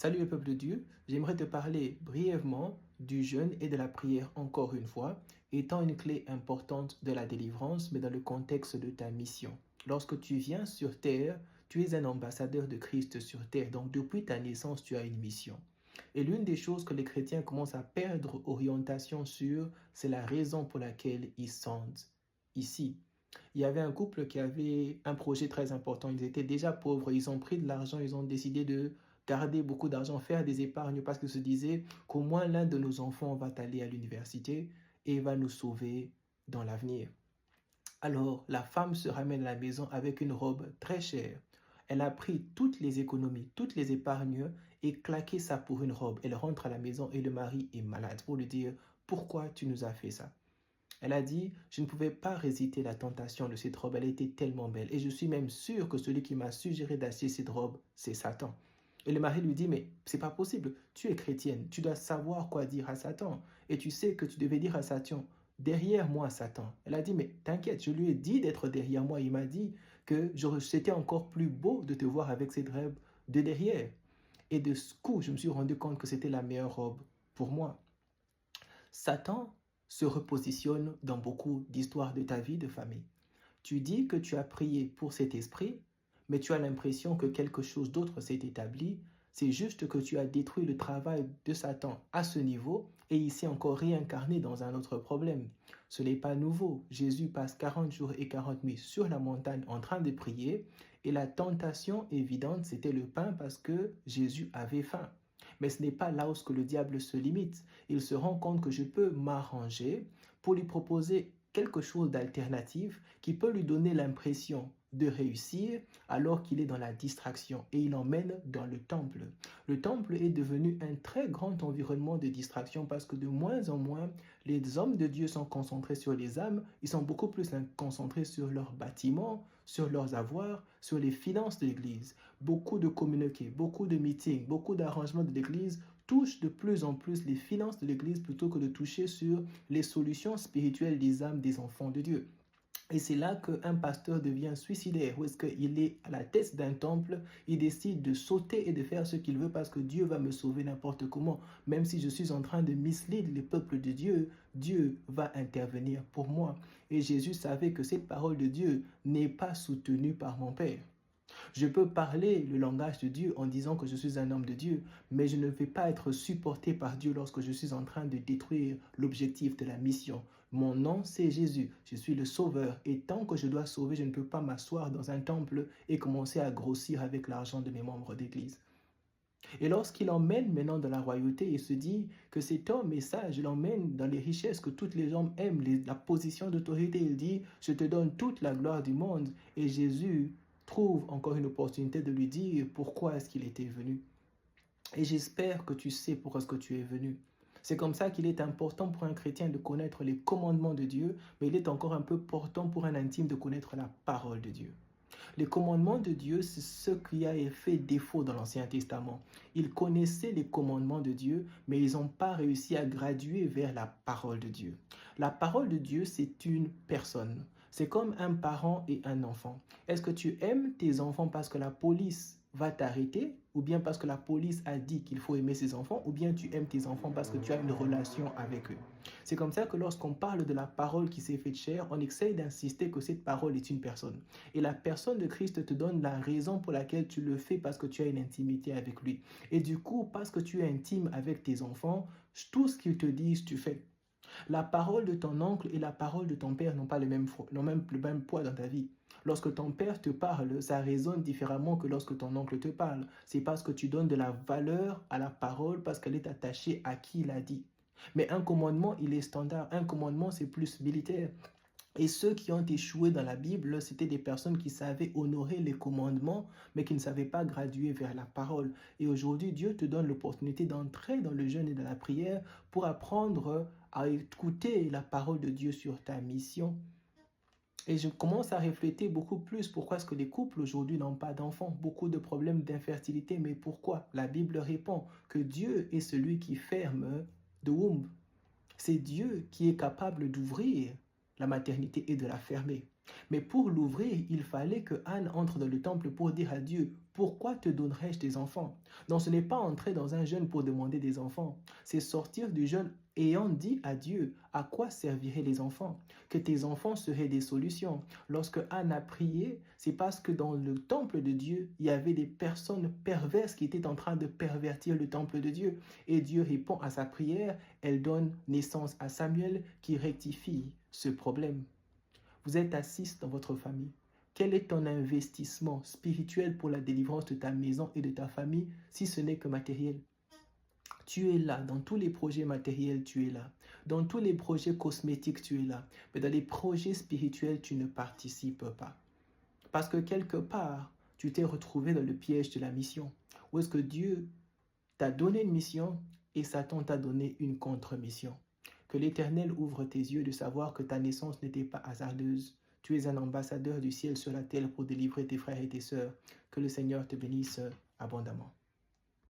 Salut le peuple de Dieu, j'aimerais te parler brièvement du jeûne et de la prière encore une fois, étant une clé importante de la délivrance, mais dans le contexte de ta mission. Lorsque tu viens sur terre, tu es un ambassadeur de Christ sur terre, donc depuis ta naissance, tu as une mission. Et l'une des choses que les chrétiens commencent à perdre orientation sur, c'est la raison pour laquelle ils sont ici. Il y avait un couple qui avait un projet très important. Ils étaient déjà pauvres. Ils ont pris de l'argent. Ils ont décidé de garder beaucoup d'argent, faire des épargnes parce qu'ils se disaient qu'au moins l'un de nos enfants va aller à l'université et va nous sauver dans l'avenir. Alors, la femme se ramène à la maison avec une robe très chère. Elle a pris toutes les économies, toutes les épargnes et claqué ça pour une robe. Elle rentre à la maison et le mari est malade pour lui dire, pourquoi tu nous as fait ça? Elle a dit, je ne pouvais pas résister la tentation de cette robe, elle était tellement belle. Et je suis même sûr que celui qui m'a suggéré d'acheter cette robe, c'est Satan. Et le mari lui dit, mais c'est pas possible, tu es chrétienne, tu dois savoir quoi dire à Satan. Et tu sais que tu devais dire à Satan, derrière moi Satan. Elle a dit, mais t'inquiète, je lui ai dit d'être derrière moi. Il m'a dit que c'était encore plus beau de te voir avec cette robe de derrière. Et de ce coup, je me suis rendu compte que c'était la meilleure robe pour moi. Satan se repositionne dans beaucoup d'histoires de ta vie de famille. Tu dis que tu as prié pour cet esprit, mais tu as l'impression que quelque chose d'autre s'est établi. C'est juste que tu as détruit le travail de Satan à ce niveau et il s'est encore réincarné dans un autre problème. Ce n'est pas nouveau. Jésus passe 40 jours et 40 nuits sur la montagne en train de prier et la tentation évidente, c'était le pain parce que Jésus avait faim. Mais ce n'est pas là où le diable se limite. Il se rend compte que je peux m'arranger pour lui proposer quelque chose d'alternatif qui peut lui donner l'impression de réussir alors qu'il est dans la distraction et il emmène dans le temple. Le temple est devenu un très grand environnement de distraction parce que de moins en moins, les hommes de Dieu sont concentrés sur les âmes, ils sont beaucoup plus concentrés sur leurs bâtiments, sur leurs avoirs, sur les finances de l'Église. Beaucoup de communiqués, beaucoup de meetings, beaucoup d'arrangements de l'Église touchent de plus en plus les finances de l'Église plutôt que de toucher sur les solutions spirituelles des âmes des enfants de Dieu. Et c'est là qu'un pasteur devient suicidaire, où est-ce qu'il est à la tête d'un temple, il décide de sauter et de faire ce qu'il veut parce que Dieu va me sauver n'importe comment. Même si je suis en train de mislead les peuples de Dieu, Dieu va intervenir pour moi. Et Jésus savait que cette parole de Dieu n'est pas soutenue par mon Père. Je peux parler le langage de Dieu en disant que je suis un homme de Dieu, mais je ne vais pas être supporté par Dieu lorsque je suis en train de détruire l'objectif de la mission. Mon nom, c'est Jésus. Je suis le sauveur. Et tant que je dois sauver, je ne peux pas m'asseoir dans un temple et commencer à grossir avec l'argent de mes membres d'église. Et lorsqu'il emmène maintenant dans la royauté, il se dit que cet homme est sage, il emmène dans les richesses que toutes les hommes aiment, la position d'autorité. Il dit, je te donne toute la gloire du monde. Et Jésus trouve encore une opportunité de lui dire pourquoi est-ce qu'il était venu. Et j'espère que tu sais pourquoi est-ce que tu es venu. C'est comme ça qu'il est important pour un chrétien de connaître les commandements de Dieu, mais il est encore un peu important pour un intime de connaître la parole de Dieu. Les commandements de Dieu, c'est ce qui a fait défaut dans l'Ancien Testament. Ils connaissaient les commandements de Dieu, mais ils n'ont pas réussi à graduer vers la parole de Dieu. La parole de Dieu, c'est une personne. C'est comme un parent et un enfant. Est-ce que tu aimes tes enfants parce que la police va t'arrêter ou bien parce que la police a dit qu'il faut aimer ses enfants ou bien tu aimes tes enfants parce que tu as une relation avec eux. C'est comme ça que lorsqu'on parle de la parole qui s'est faite chair, on essaye d'insister que cette parole est une personne. Et la personne de Christ te donne la raison pour laquelle tu le fais parce que tu as une intimité avec lui. Et du coup, parce que tu es intime avec tes enfants, tout ce qu'ils te disent, tu fais. La parole de ton oncle et la parole de ton père n'ont pas le même poids dans ta vie. Lorsque ton père te parle, ça résonne différemment que lorsque ton oncle te parle. C'est parce que tu donnes de la valeur à la parole parce qu'elle est attachée à qui l'a dit. Mais un commandement, il est standard. Un commandement, c'est plus militaire. Et ceux qui ont échoué dans la Bible, c'était des personnes qui savaient honorer les commandements, mais qui ne savaient pas graduer vers la parole. Et aujourd'hui, Dieu te donne l'opportunité d'entrer dans le jeûne et dans la prière pour apprendre à écouter la parole de Dieu sur ta mission. Et je commence à réfléchir beaucoup plus pourquoi est-ce que les couples aujourd'hui n'ont pas d'enfants, beaucoup de problèmes d'infertilité, mais pourquoi? La Bible répond que Dieu est celui qui ferme the womb. C'est Dieu qui est capable d'ouvrir la maternité et de la fermer. Mais pour l'ouvrir, il fallait que Anne entre dans le temple pour dire à Dieu, pourquoi te donnerais-je des enfants? Donc ce n'est pas entrer dans un jeûne pour demander des enfants, c'est sortir du jeûne ayant dit à Dieu à quoi serviraient les enfants, que tes enfants seraient des solutions. Lorsque Anne a prié, c'est parce que dans le temple de Dieu, il y avait des personnes perverses qui étaient en train de pervertir le temple de Dieu. Et Dieu répond à sa prière, elle donne naissance à Samuel qui rectifie ce problème. Vous êtes assis dans votre famille. Quel est ton investissement spirituel pour la délivrance de ta maison et de ta famille si ce n'est que matériel? Tu es là, dans tous les projets matériels, tu es là. Dans tous les projets cosmétiques, tu es là. Mais dans les projets spirituels, tu ne participes pas. Parce que quelque part, tu t'es retrouvé dans le piège de la mission. Où est-ce que Dieu t'a donné une mission et Satan t'a donné une contre-mission? Que l'Éternel ouvre tes yeux de savoir que ta naissance n'était pas hasardeuse. Tu es un ambassadeur du ciel sur la terre pour délivrer tes frères et tes sœurs. Que le Seigneur te bénisse abondamment.